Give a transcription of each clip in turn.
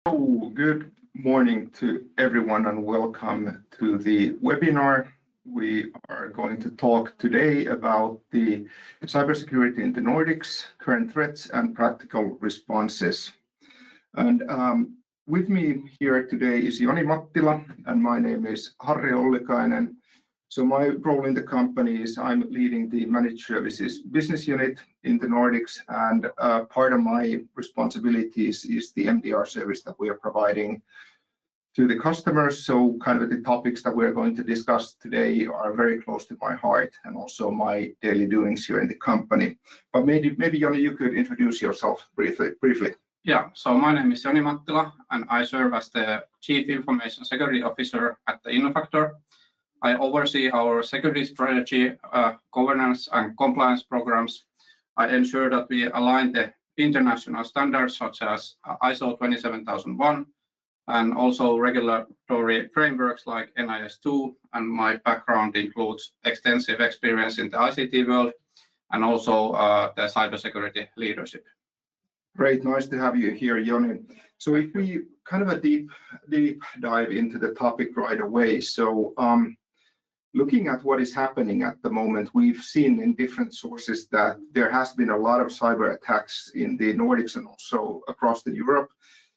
So, good morning to everyone and welcome to the webinar. We are going to talk today about the cybersecurity in the Nordics, current threats and practical responses. And with me here today is Joni Mattila and my name is Harry Ollikainen. So my role in the company is I'm leading the managed services business unit in the Nordics, and part of my responsibilities is the MDR service that we are providing to the customers. So kind of the topics that we're going to discuss today are very close to my heart and also my daily doings here in the company. But maybe Joni, you could introduce yourself briefly. Yeah, so my name is Joni Mattila and I serve as the Chief Information Security Officer at the Innofactor. I oversee our security strategy, governance and compliance programs. I ensure that we align the international standards such as ISO 27001 and also regulatory frameworks like NIS2, and my background includes extensive experience in the ICT world and also the cybersecurity leadership. Great, nice to have you here, Joni. So if we kind of a deep dive into the topic right away. So looking at what is happening at the moment, we've seen in different sources that there has been a lot of cyber attacks in the Nordics and also across the Europe.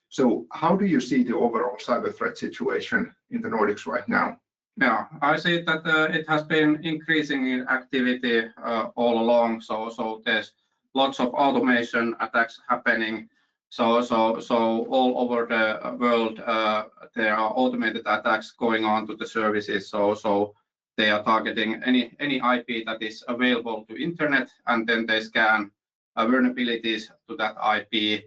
So how do you see the overall cyber threat situation in the Nordics right now? Yeah, I see that it has been increasing in activity all along. So there's lots of automation attacks happening. So all over the world there are automated attacks going on to the services. So they are targeting any IP that is available to internet, and then they scan vulnerabilities to that IP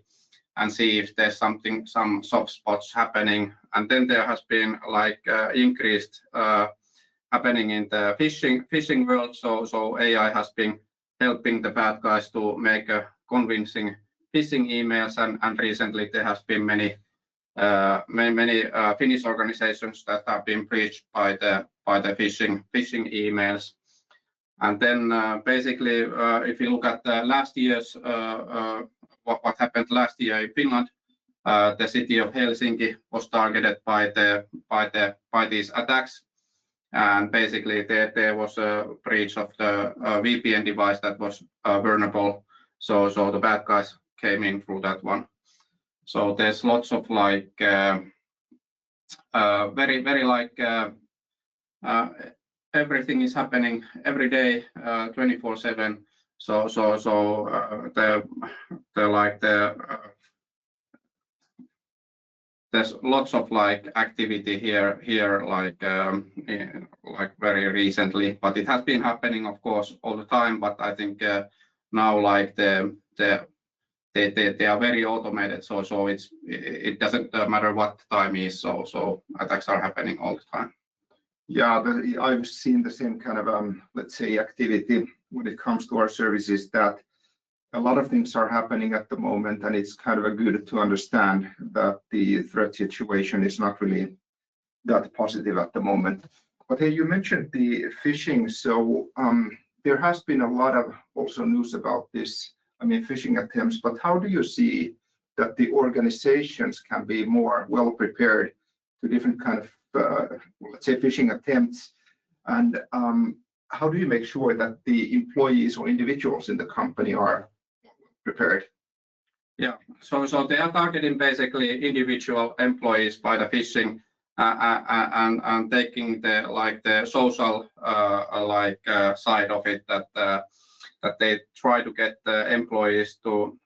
and see if there's some soft spots happening. And then there has been like increased happening in the phishing world. So AI has been helping the bad guys to make convincing phishing emails, and recently there has been many Finnish organizations that have been breached by the phishing emails. And then basically, if you look at the last year's what happened last year in Finland, the city of Helsinki was targeted by these attacks, and basically there was a breach of the VPN device that was vulnerable. So the bad guys came in through that one. So there's lots of like very like everything is happening every day, 24/7. So there's lots of like activity here like very recently, but it has been happening of course all the time. But I think now like they are very automated, so it doesn't matter what time is, so attacks are happening all the time. Yeah, I've seen the same kind of let's say activity when it comes to our services, that a lot of things are happening at the moment, and it's kind of good to understand that the threat situation is not really that positive at the moment. But hey, you mentioned the phishing, so there has been a lot of also news about this. I mean, phishing attempts, but how do you see that the organizations can be more well prepared to different kind of let's say phishing attempts, and how do you make sure that the employees or individuals in the company are prepared? Yeah, so they are targeting basically individual employees by the phishing and taking the social side of it, that they try to get the employees to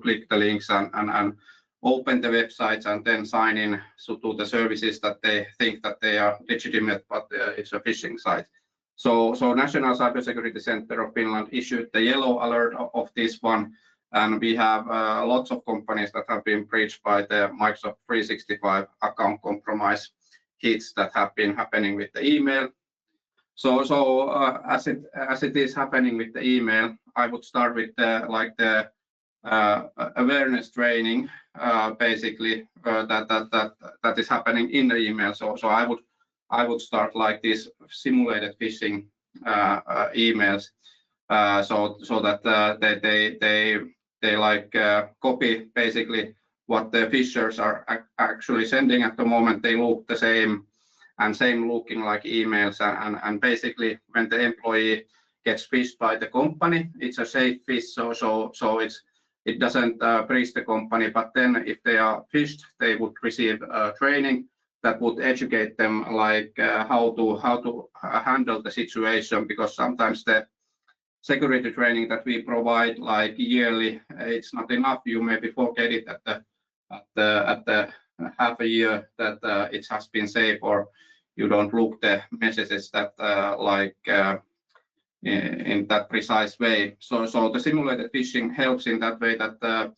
click the links and open the websites and then sign in to the services that they think that they are legitimate, but it's a phishing site. So National Cybersecurity Center of Finland issued the yellow alert of this one, and we have lots of companies that have been breached by the Microsoft 365 account compromise hits that have been happening with the email. So as it is happening with the email, I would start with the awareness training, basically that is happening in the email. So I would start like this simulated phishing emails, so that they like copy basically what the phishers are actually sending at the moment. They look the same and same looking like emails, and basically when the employee gets phished by the company, it's a safe phish, so it doesn't breach the company. But then if they are phished, they would receive training that would educate them like how to handle the situation, because sometimes the security training that we provide like yearly, it's not enough. You maybe forget it at the half a year that it has been safe, or you don't look the messages that in that precise way. So the simulated phishing helps in that way, that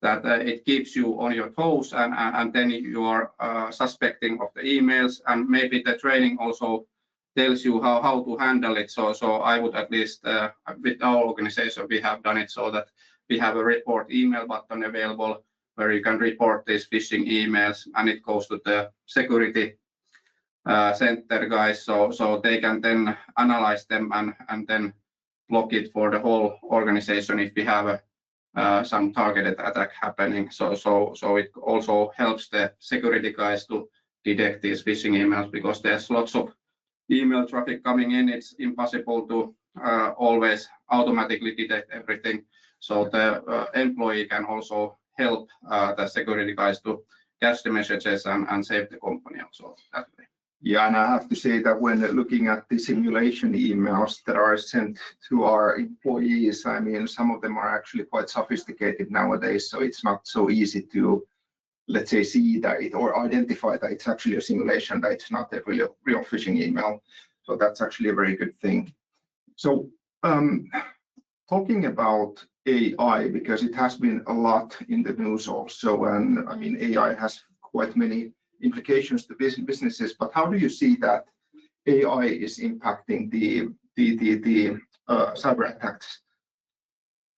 it keeps you on your toes, and then you are suspecting of the emails, and maybe the training also tells you how to handle it. So I would, at least with our organization, we have done it so that we have a report email button available where you can report these phishing emails, and it goes to the security center guys, so they can then analyze them and then block it for the whole organization if we have some targeted attack happening. So it also helps the security guys to detect these phishing emails, because there's lots of email traffic coming in. It's impossible to always automatically detect everything. So the employee can also help the security guys to catch the messages and save the company also that way. Yeah, and I have to say that when looking at the simulation emails that are sent to our employees, I mean, some of them are actually quite sophisticated nowadays, so it's not so easy to, let's say, see that or identify that it's actually a simulation, that it's not a real phishing email. So that's actually a very good thing. So talking about AI, because it has been a lot in the news also, and I mean, AI has quite many implications to businesses, but how do you see that AI is impacting the cyber attacks?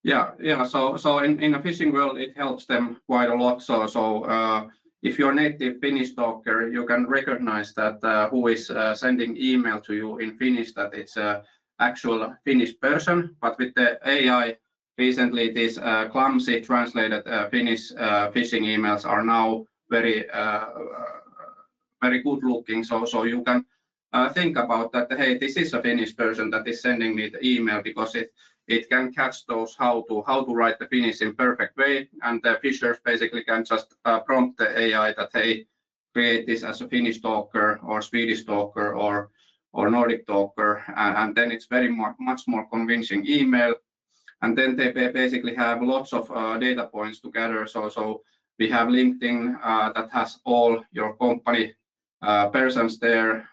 Yeah. So in a phishing world, it helps them quite a lot. So if you're a native Finnish talker, you can recognize that who is sending email to you in Finnish, that it's an actual Finnish person. But with the AI, recently these clumsy translated Finnish phishing emails are now very good looking. So you can think about that. Hey, this is a Finnish person that is sending me the email, because it can catch those how to write the Finnish in perfect way, and the phishers basically can just prompt the AI that, hey, create this as a Finnish talker or Swedish talker or Nordic talker, and then it's much more convincing email. And then they basically have lots of data points to gather. So we have LinkedIn that has all your company persons there,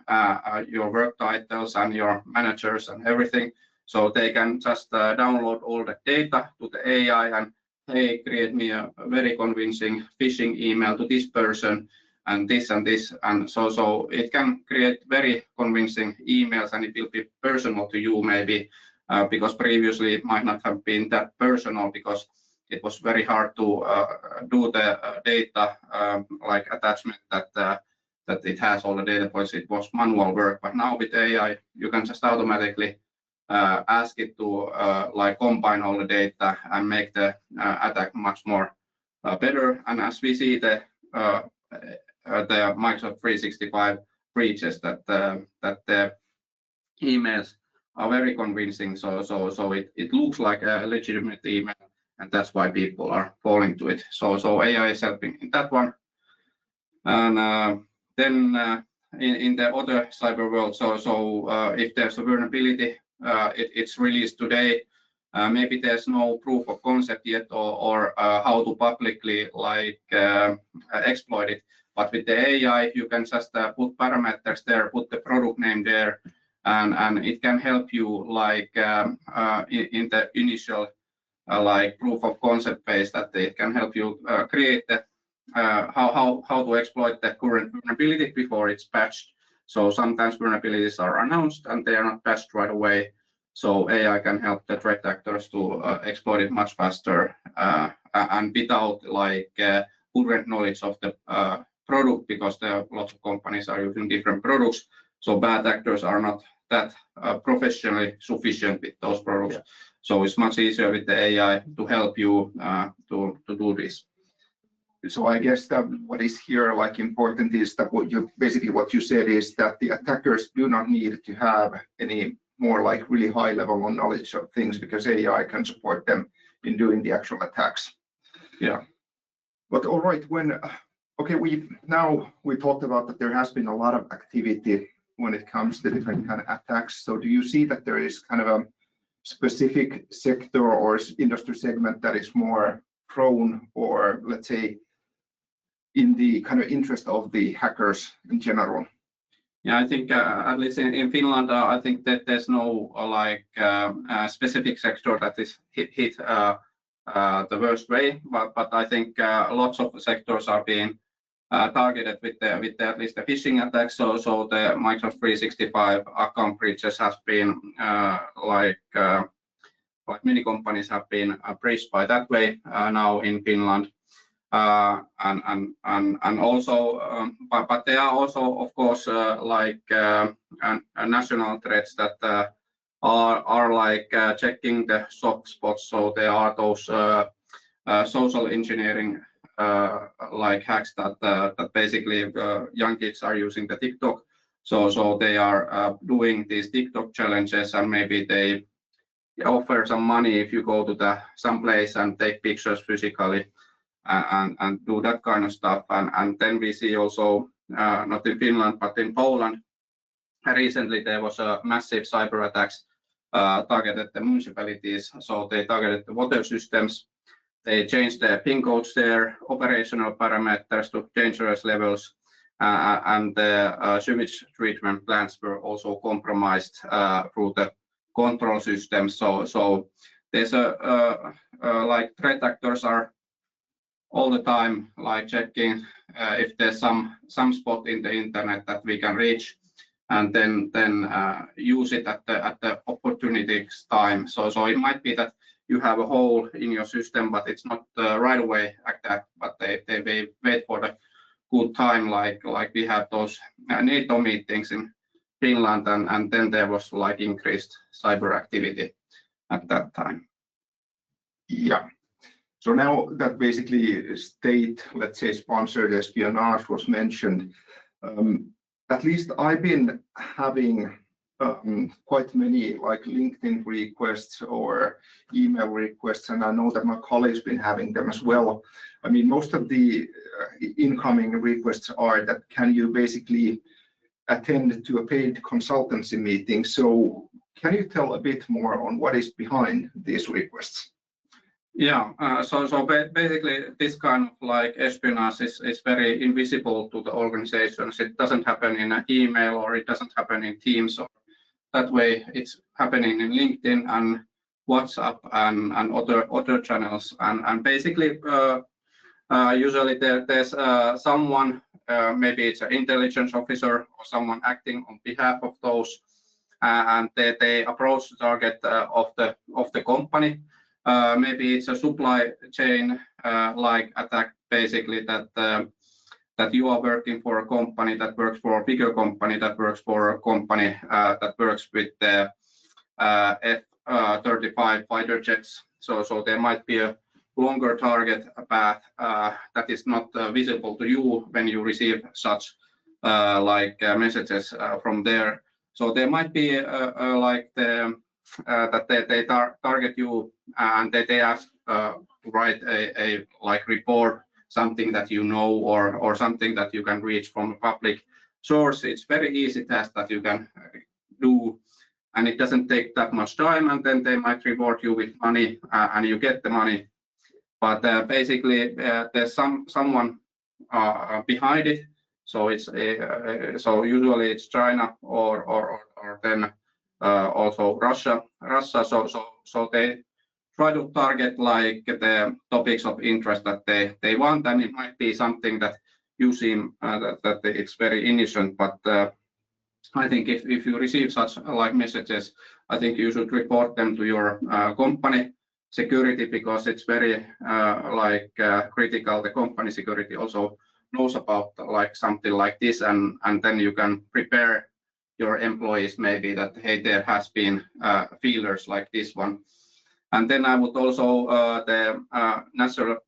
your work titles and your managers and everything. So they can just download all the data to the AI and, hey, create me a very convincing phishing email to this person and this and this. And so it can create very convincing emails, and it will be personal to you maybe, because previously it might not have been that personal, because it was very hard to do the data like attachment that it has all the data points. It was manual work, but now with AI, you can just automatically ask it to like combine all the data and make the attack much more better. And as we see the Microsoft 365 breaches, that the emails are very convincing. So it looks like a legitimate email, and that's why people are falling to it. So AI is helping in that one. And then in the other cyber world, so if there's a vulnerability, it's released today. Maybe there's no proof of concept yet, or how to publicly like exploit it. But with the AI, you can just put parameters there, put the product name there, and it can help you like in the initial like proof of concept phase, that it can help you create the how to exploit the current vulnerability before it's patched. So sometimes vulnerabilities are announced and they are not patched right away. So AI can help the threat actors to exploit it much faster and without like current knowledge of the product, because there are lots of companies are using different products. So bad actors are not that professionally sufficient with those products. Yeah. So it's much easier with the AI to help you to do this. So I guess that what is here like important is that what you said is that the attackers do not need to have any more like really high level of knowledge of things, because AI can support them in doing the actual attacks. Yeah. But all right, okay, we talked about that there has been a lot of activity when it comes to different kind of attacks. So do you see that there is kind of a specific sector or industry segment that is more prone, or let's say in the kind of interest of the hackers in general? Yeah, I think at least in Finland, I think that there's no specific sector that is hit the worst way, but I think lots of sectors are being targeted with at least the phishing attacks. So the Microsoft 365 account breaches has been like many companies have been breached by that way now in Finland. And also, but there are also, of course, national threats that are like checking the soft spots. So there are those social engineering like hacks that basically young kids are using the TikTok. So they are doing these TikTok challenges, and maybe they offer some money if you go to some place and take pictures physically. And do that kind of stuff, and then we see also not in Finland but in Poland. Recently there was a massive cyber attacks targeted the municipalities. So they targeted the water systems. They changed the PIN codes there, operational parameters to dangerous levels, and the sewage treatment plants were also compromised through the control system. So there's like threat actors are all the time like checking if there's some spot in the internet that we can reach, and then use it at the opportunity time. So it might be that you have a hole in your system, but it's not right away attack, but they wait for the good time, like we had those NATO meetings in Finland, and then there was like increased cyber activity at that time. Yeah. So now that basically state, let's say, sponsored espionage was mentioned, at least I've been having quite many like LinkedIn requests or email requests, and I know that my colleagues been having them as well. I mean, most of the incoming requests are that can you basically attend to a paid consultancy meeting. So can you tell a bit more on what is behind these requests? Yeah, so basically this kind of like espionage is very invisible to the organizations. It doesn't happen in an email, or it doesn't happen in Teams, or that way it's happening in LinkedIn and WhatsApp and other channels. And basically usually there's someone, maybe it's an intelligence officer or someone acting on behalf of those, and they approach the target of the company. Maybe it's a supply chain like attack, basically that you are working for a company that works for a bigger company that works for a company that works with the F-35 fighter jets. So there might be a longer target path that is not visible to you when you receive such messages from there. So there might be like that they target you, and they ask to write a like report, something that you know, or something that you can reach from a public source. It's very easy task that you can do, and it doesn't take that much time, and then they might reward you with money, and you get the money. But basically there's someone behind it. So it's so usually it's China or then also Russia. So they try to target like the topics of interest that they want, and it might be something that you seem that it's very innocent. But I think if you receive such like messages, I think you should report them to your company security, because it's very critical. The company security also knows about like something like this, and then you can prepare your employees maybe that, hey, there has been feelers like this one. And then I would also the national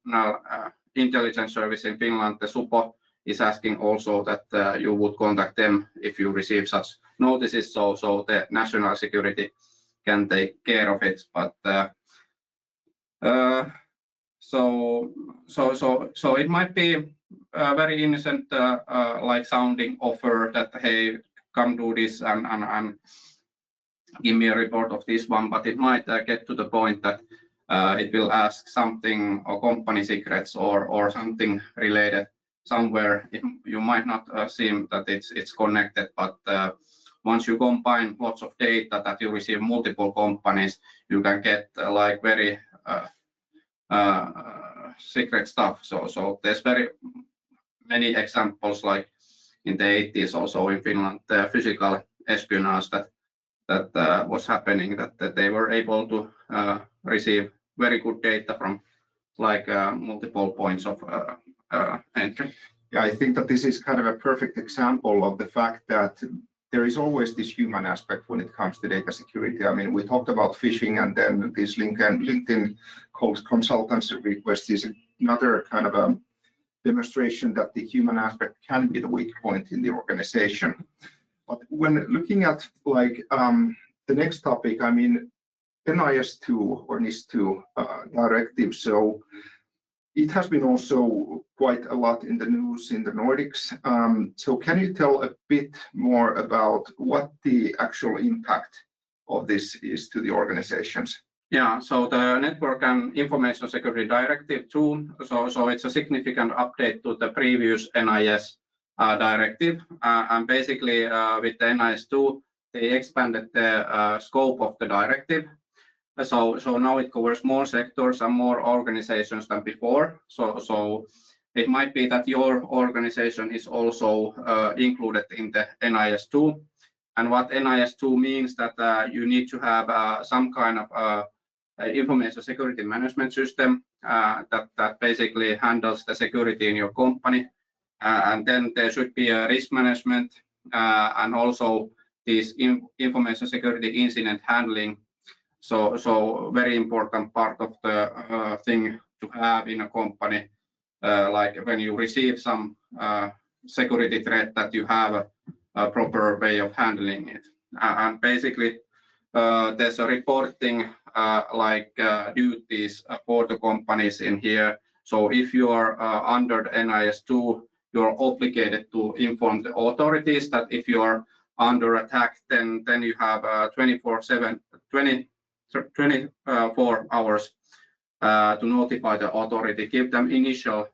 intelligence service in Finland, the Supo, is asking also that you would contact them if you receive such notices, so the national security can take care of it. But so it might be a very innocent like sounding offer that, hey, come do this and give me a report of this one, but it might get to the point that it will ask something or company secrets or something related somewhere. You might not seem that it's connected, but once you combine lots of data that you receive multiple companies, you can get like very secret stuff. So there's very many examples, like in the 80s also in Finland, the physical espionage that was happening, that they were able to receive very good data from like multiple points of entry. Yeah, I think that this is kind of a perfect example of the fact that there is always this human aspect when it comes to data security. I mean, we talked about phishing, and then this LinkedIn consultancy request is another kind of a demonstration that the human aspect can be the weak point in the organization. But when looking at like the next topic, I mean, NIS2 or NIS2 directive, so it has been also quite a lot in the news in the Nordics. So can you tell a bit more about what the actual impact of this is to the organizations? Yeah, so the Network and Information Security Directive 2, so it's a significant update to the previous NIS directive, and basically with the NIS2, they expanded the scope of the directive. So now it covers more sectors and more organizations than before. So it might be that your organization is also included in the NIS2. And what NIS2 means that you need to have some kind of information security management system that basically handles the security in your company. And then there should be a risk management and also this information security incident handling. So very important part of the thing to have in a company, like when you receive some security threat, that you have a proper way of handling it. And basically there's a reporting duties for the companies in here. So if you are under the NIS2, you're obligated to inform the authorities that if you are under attack, then you have 24 hours to notify the authority, give them initial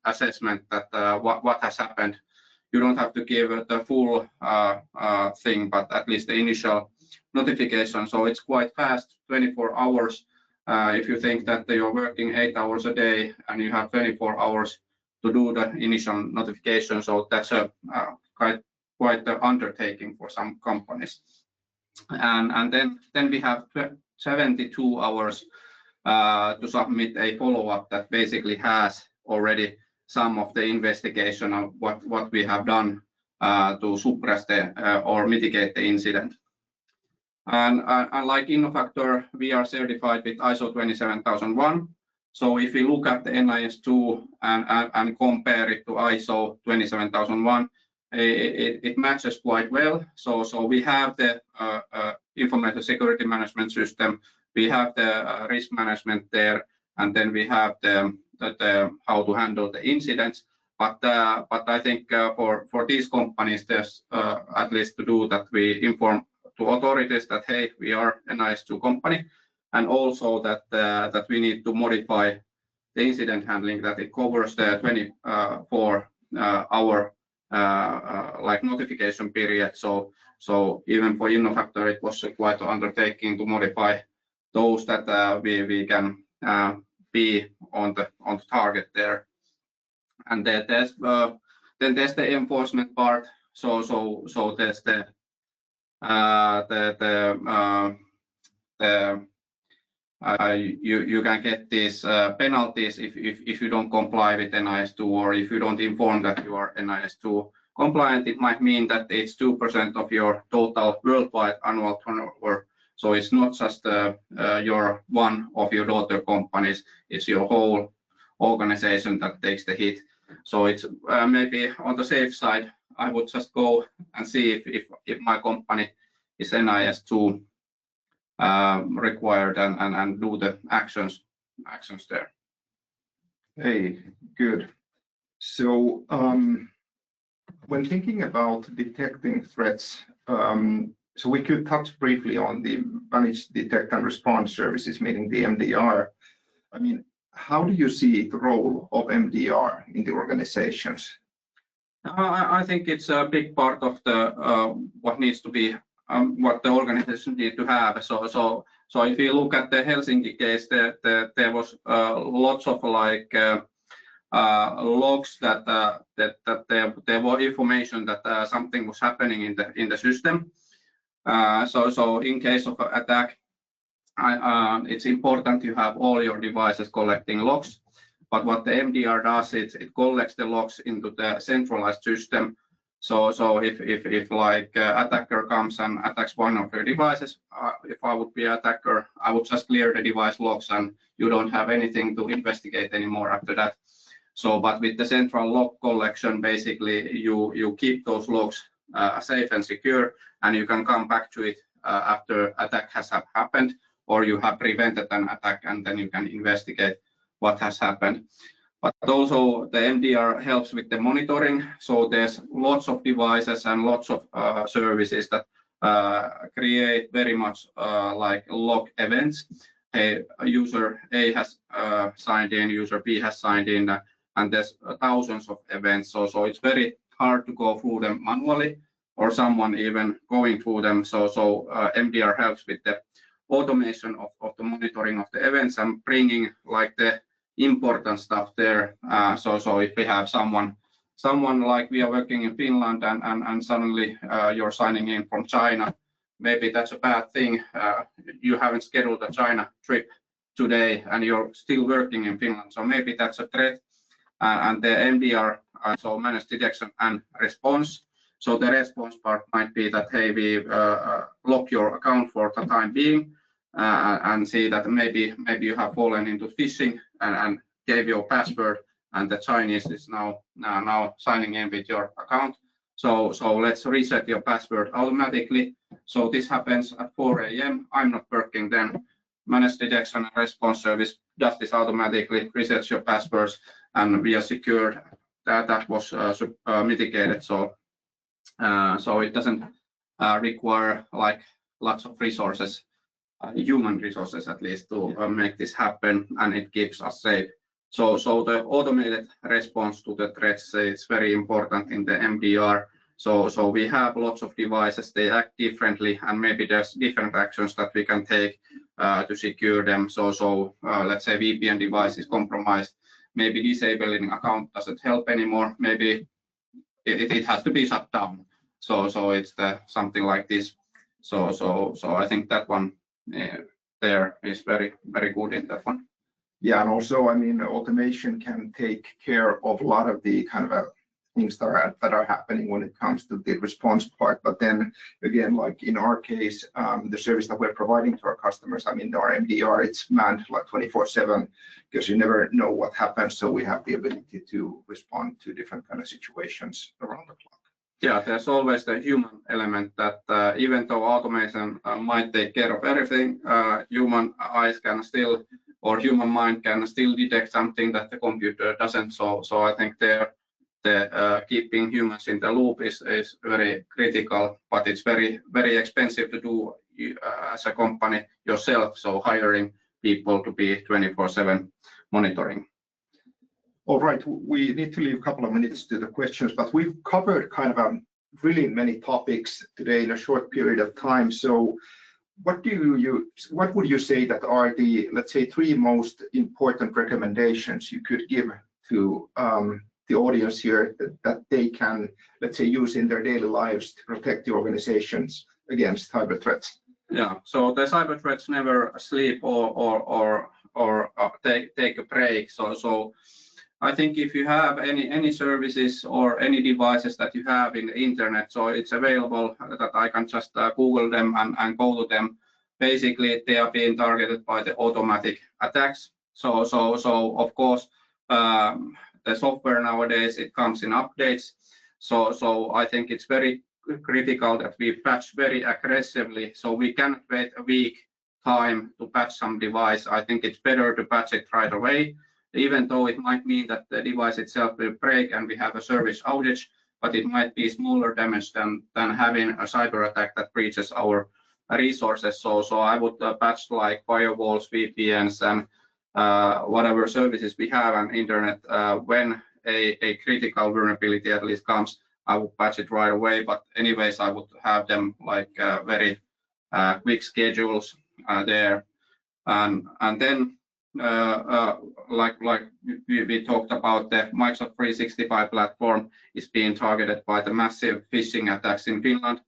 assessment that what has happened. You don't have to give the full thing, but at least the initial notification. So it's quite fast, 24 hours. If you think that you're working 8 hours a day and you have 24 hours to do the initial notification, so that's a quite an undertaking for some companies. And then we have 72 hours to submit a follow-up that basically has already some of the investigation of what we have done to suppress or mitigate the incident. And like Innofactor, we are certified with ISO 27001. So if we look at the NIS2 and compare it to ISO 27001, it matches quite well. So we have the information security management system, we have the risk management there, and then we have the how to handle the incidents. But I think for these companies, there's at least to do that we inform to authorities that, hey, we are a NIS2 company, and also that we need to modify the incident handling, that it covers the 24-hour like notification period. So even for Innofactor, it was quite an undertaking to modify those that we can be on the target there. And then there's the enforcement part. So there's you can get these penalties if you don't comply with NIS2, or if you don't inform that you are NIS2 compliant. It might mean that it's 2% of your total worldwide annual turnover. So it's not just your one of your daughter companies, it's your whole organization that takes the hit. So it's maybe on the safe side, I would just go and see if my company is NIS2 required and do the actions there. Hey, good. So when thinking about detecting threats, so we could touch briefly on the managed detect and response services, meaning the MDR. I mean, how do you see the role of MDR in the organizations? I think it's a big part of the what needs to be what the organization need to have. So if you look at the Helsinki case, there was lots of like logs that there were information that something was happening in the system. So in case of an attack, it's important you have all your devices collecting logs. But what the MDR does, it collects the logs into the centralized system. So if like attacker comes and attacks one of your devices, if I would be an attacker, I would just clear the device logs and you don't have anything to investigate anymore after that. So, but with the central log collection, basically you keep those logs safe and secure, and you can come back to it after attack has happened, or you have prevented an attack, and then you can investigate what has happened. But also the MDR helps with the monitoring. So there's lots of devices and lots of services that create very much like log events. User A has signed in, user B has signed in, and there's thousands of events. So it's very hard to go through them manually, or someone even going through them. So MDR helps with the automation of the monitoring of the events and bringing like the important stuff there. So if we have someone like we are working in Finland and suddenly you're signing in from China, maybe that's a bad thing. You haven't scheduled a China trip today and you're still working in Finland. So maybe that's a threat. And the MDR, so managed detection and response. So the response part might be that, hey, we lock your account for the time being and see that maybe you have fallen into phishing and gave your password, and the Chinese is now signing in with your account. So let's reset your password automatically. So this happens at 4 a.m. I'm not working then. Managed detection and response service does this automatically, resets your passwords, and we are secured. That was mitigated. So it doesn't require like lots of resources, human resources at least, to make this happen, and it keeps us safe. So the automated response to the threats is very important in the MDR. So we have lots of devices, they act differently, and maybe there's different actions that we can take to secure them. So let's say VPN device is compromised, maybe disabling account doesn't help anymore, maybe it has to be shut down. So it's something like this. So I think that one there is very, very good in that one. Yeah, and also, I mean, automation can take care of a lot of the kind of things that are happening when it comes to the response part. But then again, like in our case, the service that we're providing to our customers, I mean, our MDR, it's manned like 24/7 because you never know what happens. So we have the ability to respond to different kind of situations around the clock. Yeah, there's always the human element that even though automation might take care of everything, human eyes can still, or human mind can still detect something that the computer doesn't. So I think the keeping humans in the loop is very critical, but it's very, very expensive to do as a company yourself. So hiring people to be 24/7 monitoring. All right, we need to leave a couple of minutes to the questions, but we've covered kind of really many topics today in a short period of time. So what would you say that are the, let's say, 3 most important recommendations you could give to the audience here that they can, let's say, use in their daily lives to protect the organizations against cyber threats? Yeah, so the cyber threats never sleep or take a break. So I think if you have any services or any devices that you have in the internet, so it's available that I can just Google them and go to them. Basically, they are being targeted by the automatic attacks. So of course, the software nowadays, it comes in updates. So I think it's very critical that we patch very aggressively, so we cannot wait a week time to patch some device. I think it's better to patch it right away, even though it might mean that the device itself will break and we have a service outage, but it might be smaller damage than having a cyber attack that breaches our resources. So I would patch like firewalls, VPNs, and whatever services we have on internet. When a critical vulnerability at least comes, I would patch it right away. But anyways, I would have them like very quick schedules there, and then like we talked about, the Microsoft 365 platform is being targeted by the massive phishing attacks in Finland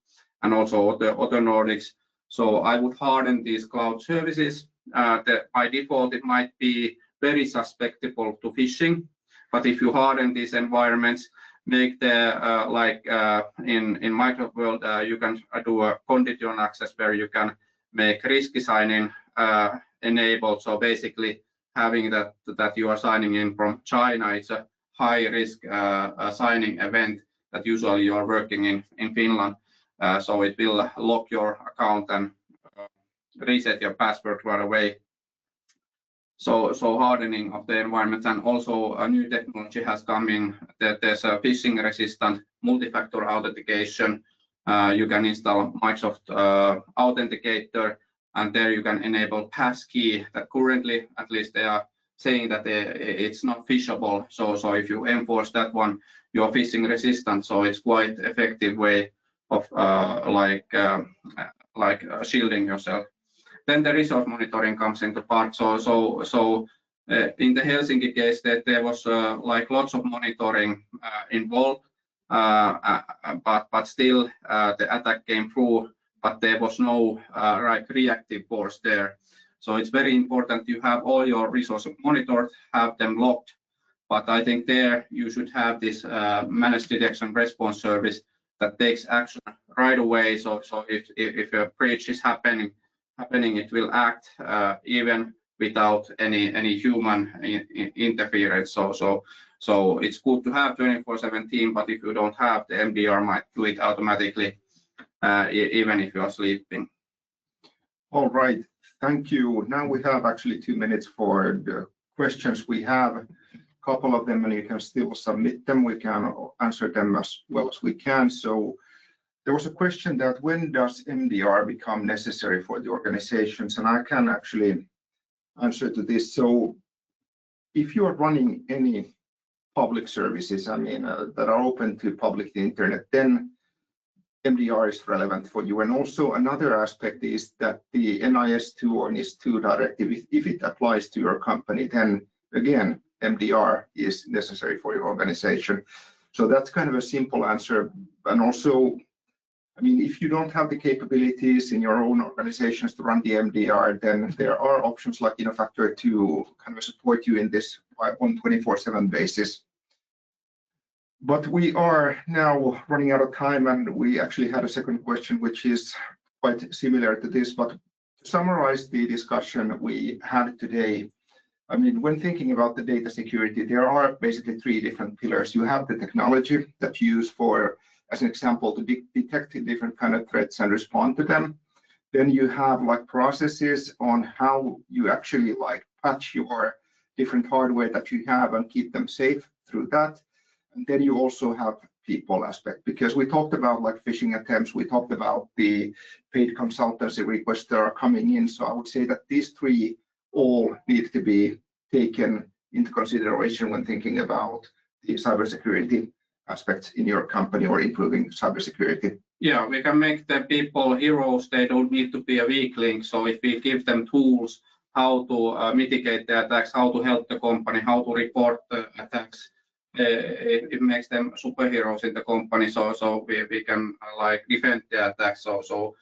and also other Nordics. So I would harden these cloud services. By default, it might be very susceptible to phishing, but if you harden these environments, make the in Microsoft world, you can do a conditional access where you can make risky signing enabled. So basically, having that you are signing in from China, it's a high risk signing event that usually you are working in Finland. So it will lock your account and reset your password right away. So hardening of the environment, and also a new technology has come in that there's a phishing resistant multi-factor authentication. You can install Microsoft Authenticator, and there you can enable passkey that currently, at least they are saying that it's not phishable. So if you enforce that one, you're phishing resistant. So it's quite effective way of shielding yourself. Then the resource monitoring comes into part. So in the Helsinki case, that there was like lots of monitoring involved, but still the attack came through, but there was no reactive force there. So it's very important you have all your resources monitored, have them logged. But I think there you should have this managed detection response service that takes action right away. So if a breach is happening, it will act even without any human interference. So it's good to have 24/7 team, but if you don't have, the MDR might do it automatically, even if you are sleeping. All right, thank you. Now we have actually 2 minutes for the questions. We have a couple of them, and you can still submit them. We can answer them as well as we can. So there was a question that when does MDR become necessary for the organizations? And I can actually answer to this. So if you are running any public services, I mean, that are open to public internet, then MDR is relevant for you. And also another aspect is that the NIS2 or NIS2 directive, if it applies to your company, then again, MDR is necessary for your organization. So that's kind of a simple answer. And also, I mean, if you don't have the capabilities in your own organizations to run the MDR, then there are options like Innofactor to kind of support you in this on 24/7 basis. But we are now running out of time, and we actually had a second question, which is quite similar to this. But to summarize the discussion we had today, I mean, when thinking about the data security, there are basically 3 different pillars. You have the technology that you use for, as an example, to detect different kind of threats and respond to them. Then you have like processes on how you actually like patch your different hardware that you have and keep them safe through that. And then you also have people aspect, because we talked about like phishing attempts, we talked about the paid consultancy requests that are coming in. So I would say that these 3 all need to be taken into consideration when thinking about the cybersecurity aspects in your company or improving cybersecurity. Yeah, we can make the people heroes. They don't need to be a weak link. So if we give them tools how to mitigate the attacks, how to help the company, how to report the attacks, it makes them superheroes in the company. So we can like defend the attacks. So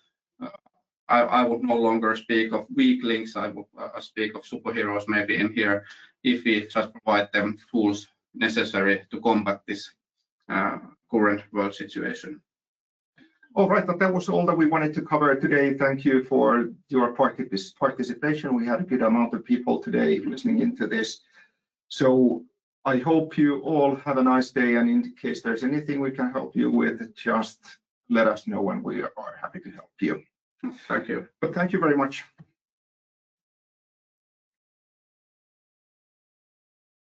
I would no longer speak of weak links. I would speak of superheroes maybe in here, if we just provide them tools necessary to combat this current world situation. All right, but that was all that we wanted to cover today. Thank you for your participation. We had a good amount of people today listening into this. So I hope you all have a nice day, and in case there's anything we can help you with, just let us know and we are happy to help you. Thank you. But thank you very much.